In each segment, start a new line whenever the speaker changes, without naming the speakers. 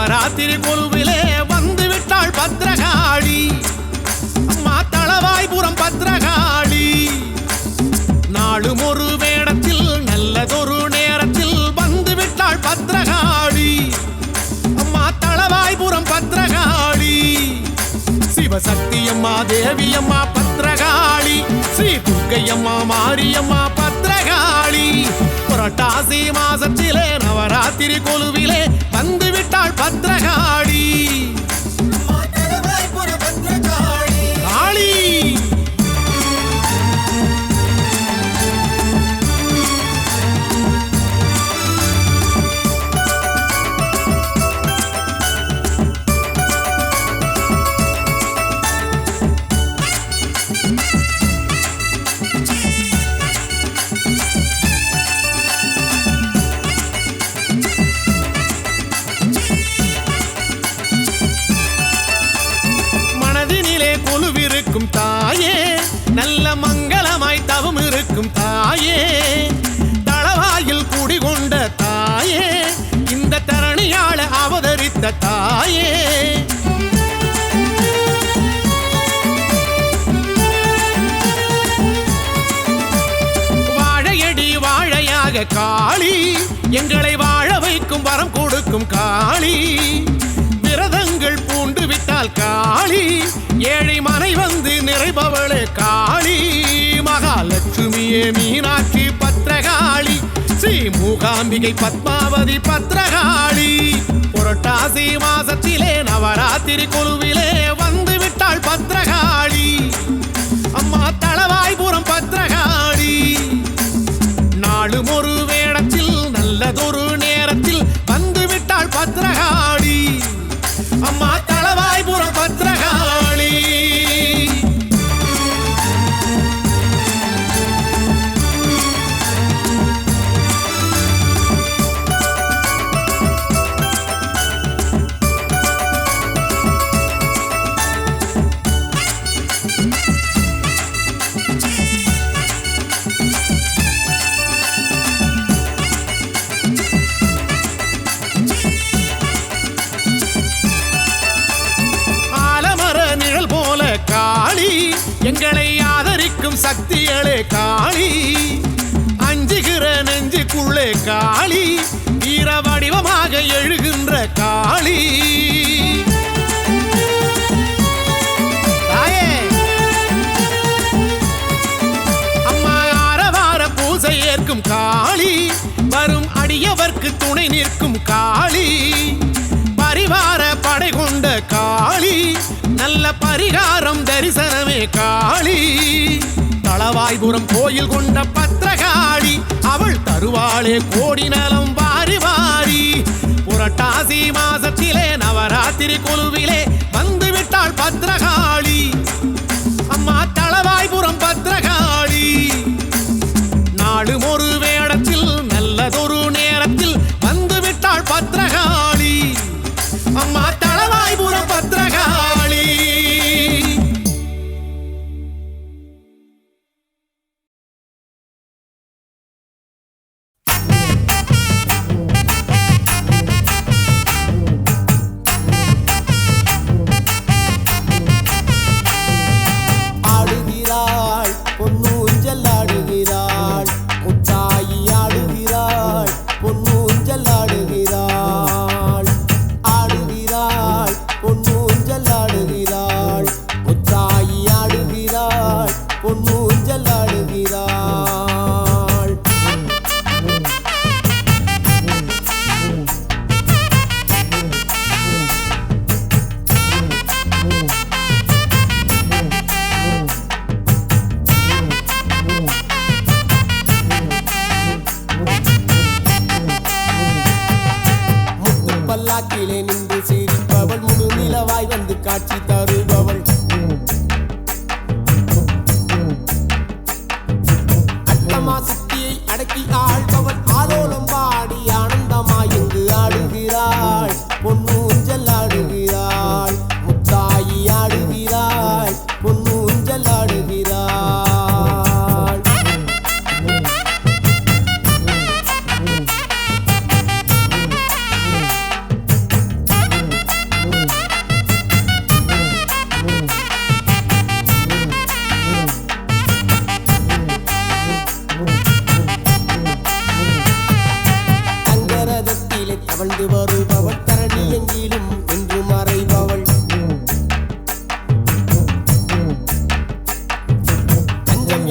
நவராத்திரி கொலுவிலே வந்து விட்டாள் பத்ரகாளி. அம்மா தளவாய்புரம் பத்ரகாளி. நாளும் ஒரு வேடத்தில் நல்லதொரு நேரத்தில் வந்து விட்டாள் பத்ரகாளி. அம்மா தளவாய்புரம் பத்ரகாளி. சிவசக்தியம்மா தேவியம்மா பத்ரகாளி. ஸ்ரீ துர்க்கையம்மா மாரியம்மா பத்ரகாளி. புரட்டாசி மாசத்திலே நவராத்திரி கொலுவிலே வந்து விட்டாள் பத்ரகாளி. காளி தாயே நல்ல மங்களமாய் தவம் இருக்கும் தாயே. தளவாயில் குடிகொண்ட தாயே இந்த தரணியாள அவதரித்த தாயே. வாழையடி வாழையாக காளி எங்களை வாழ வைக்கும் வரம் கொடுக்கும் காளி. விரதங்கள் பூண்டு விட்டால் காளி ஏழை மனை வந்து நிறைபவளே காளி. மகாலட்சுமியே மீனாட்சி பத்ரகாளி. ஸ்ரீ மூகாம்பிகை பத்மாவதி பத்ரகாளி. புரட்டாசி மாசத்திலே நவராத்திரி கொலுவிலே வந்து விட்டாள் பத்ரகாளி. அம்மா தளவாய்புரம் பத்ரகாளி. நாளும் ஒரு வேடத்தில் நல்லதொரு நேரத்தில் வந்து விட்டாள் பத்ரகாளி. அம்மா தளவாய்புரம் பத்ரகாளி. எங்களை ஆதரிக்கும் சக்திகளே காளி. அஞ்சுகிற நெஞ்சுக்குள்ளே காளி. வீர வடிவமாக எழுகின்ற காளி. அம்மா ஆரவார பூசை ஏற்கும் காளி. வரும் அடியவர்க்கு துணை நிற்கும் காளி. பரிவார படை கொண்ட காளி. நல்ல பரிகாரம் தரிசனமே காளி. தளவாய்புரம் கோயில் கொண்ட பத்ரகாளி. அவள் தருவாளே கோடி நலம் வாரி வாரி. புரட்டாசி மாசத்திலே நவராத்திரி கொலுவிலே வந்து விட்டாள் பத்ரகாளி. அம்மா தளவாய்புரம் பத்ரகாளி. நாளும் ஒரு வேடத்தில் நல்லதொரு நேரத்தில் வந்து விட்டாள் பத்ரகாளி. அம்மா தளவாய்புரம் பத்ரகாளி.
ஆடுகிறாள் பொன்னூஞ்சல் ஆடுகிறாள். முத்தாயி ஆடுகிறாள் பொன்னூஞ்சல் ஆடுகிறாள். ஆடுகிறாள் பொன்னூஞ்சல் ஆடுகிறாள். முத்தாயி ஆடுகிறாள் பொன்னூஞ்சல் ஆடுகிறாள். பல்லாக்கிலே நின்று சிரிப்பவள். முழு நிலவாய் வந்து காட்சி தருபவள். அட்டமா சக்தியை அடக்கி ஆள்பவள். ஆலோலம் பாடி ஆனந்தமாய் இங்கு ஆடுகிறாள் பொன்னூஞ்சல் ஆடுகிறாள். முத்தாயி ஆடுகிறாள் பொன்னூஞ்சல் ஆடுகிறாள்.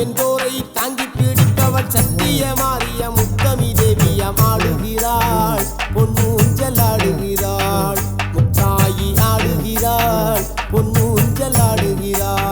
என்போரை தாங்கி பிடிப்பவள் சத்திய மாறிய முத்தமி தேவியம் ஆடுகிறாள் பொன்னூஞ்சல் ஆடுகிறாள் முத்தாயி ஆடுகிறாள் பொன்னூஞ்சல் ஆடுகிறாள்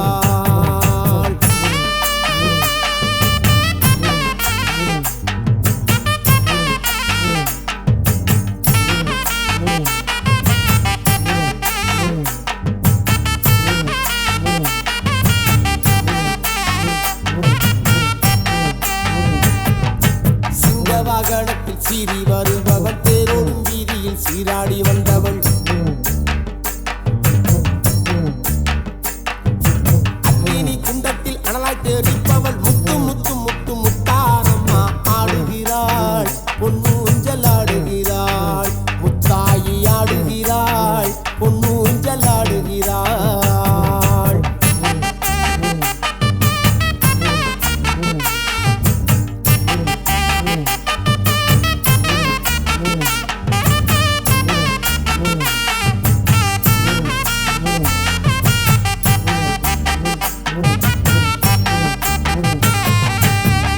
வாகனத்தில் சீறி வருபவள் தேரோடும் வீதியில் சீராடி வந்தவள் அக்னி குண்டத்தில் அனலாய் தெரிப்பவள் முத்து முத்து முத்து முத்தாரம்மா ஆடுகிறாள் பொன்னூஞ்சல் ஆடுகிறாள் முத்தாயி ஆடுகிறாள் பொன்னூஞ்சல் ஆடுகிறாள்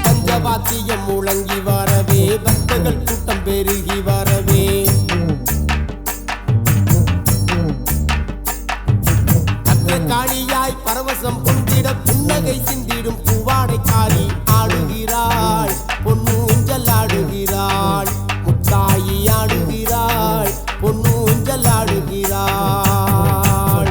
பஞ்சவாத்தியம் முழங்கி வரவே பக்தர்கள் கூட்டம் பெருகி வரவே காளியாய் பரவசம் பொங்கிட புன்னகை சிந்திடும் பூவாடை காளி ஆடுகிறாள் பொன்னூஞ்சல் ஆடுகிறாள் முத்தாயி ஆடுகிறாள் பொன்னூஞ்சல் ஆடுகிறாள்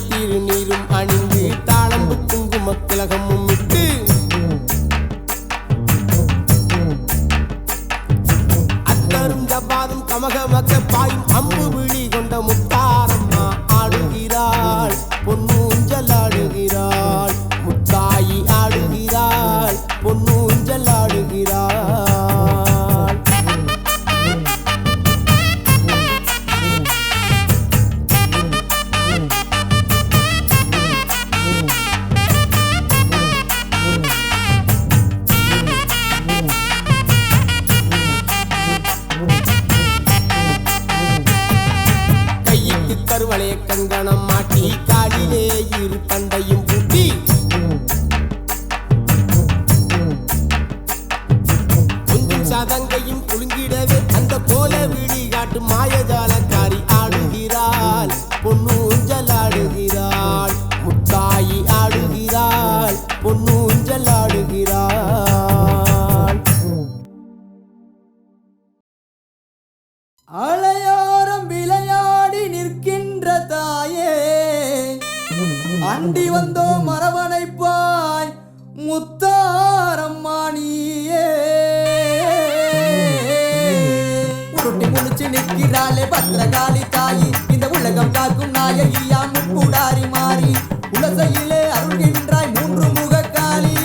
திருநீரும் அணிந்து தாளம்பு குங்கும திலகமும் விட்டு அத்தரும் ஜபாதும் கமகமக்க பாயும் அம்பு விழி கொண்ட முத்தாரம்மா ஆடுகிறாள் பொன்னூஞ்சல் ஆடுகிறாள் முத்தாயி ஆடுகிறாள் பொன்னூஞ்சல் ஆடுகிறாள் கருவளைய கங்கணம் மாட்டி காலிலே இரு தண்டையும் பூட்டி கொஞ்சம் சதங்கையும் குலுங்கிடவே அந்த கோல விழி காட்டு மாயஜாலக்காரி ஆடுகிறாள் பொன்னூஞ்சல் ஆடுகிறாள் முத்தாயி ஆடுகிறாள் பொன்னூஞ்சல் ஆடுகிறாள்
அலையோரம் விளையாடி நிற்கின்ற தாயே அண்டி வந்தோ மரவணைப்பாய் முத்தாரம்மானியே உருட்டி முடிச்சு நிற்கிறாளே பத்திரகாளி தாயி இந்த உலகம் காக்கும் நாயகியா முக்கூடாரி மாறி உலசையிலே அருள்கின்றாய் மூன்று முகக்காளி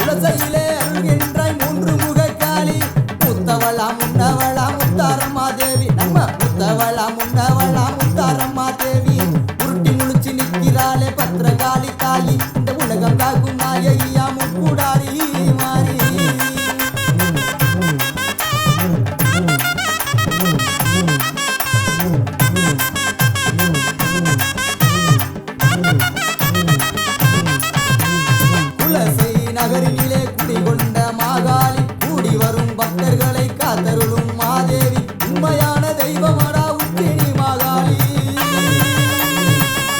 உலசையிலே அருள்கின்றாய் மூன்று முகக்காளி முத்தவளா முன்னவளா முத்தாரம்மா தேவி நம்ம முத்தவளா முன்னவளா முத்தாரம்மா தேவி உருட்டி முழிச்சு நிற்கிறாளே பத்திரகாளி தாயி இந்த உலகம் காக்கும் நாயகியா முக்கூடாரி மாறி குலசை நகரினிலே குடிகொண்ட மாகாளி கூடி வரும் பக்தர்களை காத்தருளும் மாதேவி உண்மையான தெய்வமடா உத்தினி மாகாளி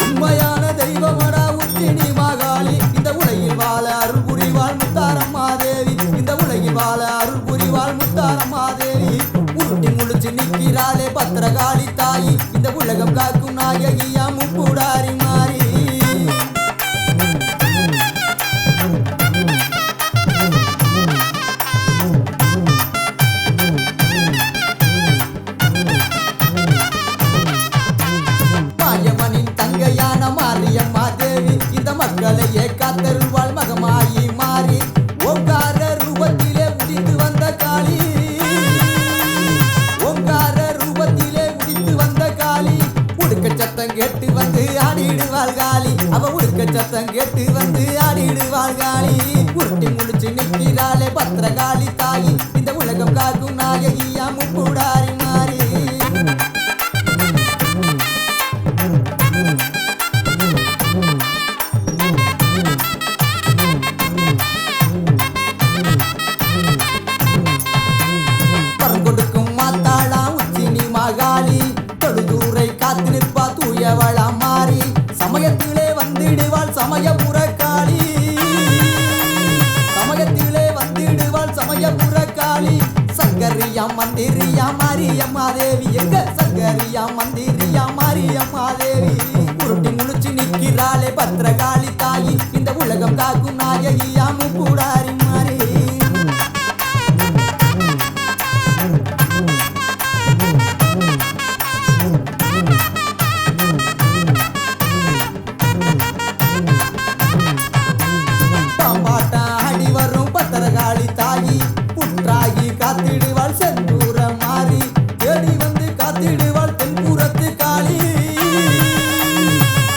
உண்மையான தெய்வமடா உத்தினி மாகாளி இந்த உலகில் வாழ அருள் புரிவாள் முத்தாரம்மா தேவி இந்த உலகில் வாழ அருள் புரிவாள் முத்தாரம்மா தேவி உருட்டி முழிச்சு நிற்கிறாளே பத்திரகாளி தாயி இந்த உலகம் காக்கும் நாயகியா முக்கூடாரி மாறி மாயவனின் தங்கையான மாரியம்மா தேவி இந்த மக்களையே காத்தருள்வாள் மகமாயி மாறி ஓங்கார ரூபத்திலே உதித்து வந்த காளி ஓங்கார ரூபத்திலே உதித்து வந்த காளி உடுக்க சத்தம் சத்தம் கேட்டு வந்து ஆடிடுவாள் காளி அவ உடுக்க சத்தம் கேட்டு வந்து ஆடிடுவாள் காளி உருட்டி முடிச்சு நிற்கிறாளே பத்திரகாளி தாயி இந்த உலகம் காக்கும் நாயகியா முப்புடாரி மாறி கொடுக்கும் மாத்தாளா உச்சினி மகாளி தொழுதூரை காத்து நிற்பா தூயவளா மாறி சமயத்திலே வந்திடுவாள் சமயபுர காளி சமயத்திலே வந்திடுவாள் சமயபுர காளி சங்கரியா மந்திரியா மாரியம்மா தேவி எங்க சங்கரியா மந்திரியா மாரியம்மா தேவி உருட்டி முழிச்சு நிற்கிறாளே பத்திரகாளி தாயி இந்த உலகம் காக்கும் நாயகியா முப்புடாரி மாறி பத்திரகாளி தாயி புற்றாகி காத்திடுவாள் செந்தூர மாறி தேடி வந்து காத்திடுவாள் தென்புறத்து காளி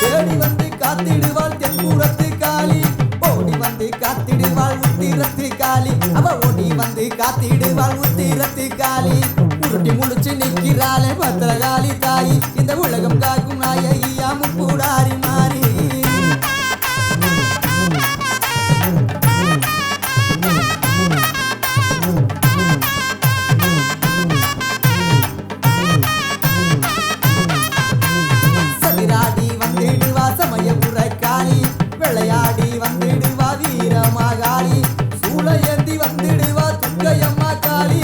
தேடி வந்து காத்திடுவாள் தென்புறத்து காளி ஓடி வந்து காத்திடுவாள் உத்திரத்து காளி அவ ஓடி வந்து காத்திடுவாள் உத்திரத்து காளி உருட்டி முழிச்சு நிற்கிறாளே பத்திரகாளி தாயி இந்த உலகம் காக்கும் நாயகியா முப்புடாரி மாறி சதிராடி வந்திடுவா சமயபுர காளி விளையாடி வந்திடுவா வீரமாகாளி சூளையேந்தி வந்திடுவா துர்க்கையம்மா காளி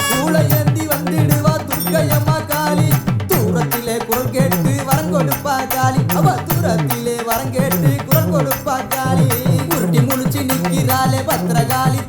சூளையேந்தி வந்திடுவா துர்க்கையம்மா காளி தூரத்திலே குரல் கேட்டு வரம் கொடுப்பா காளி அவ தூரத்திலே வரம் கேட்டு குரல் கொடுப்பா காளி உருட்டி முழிச்சு நிற்கிறாளே பத்திரகாளி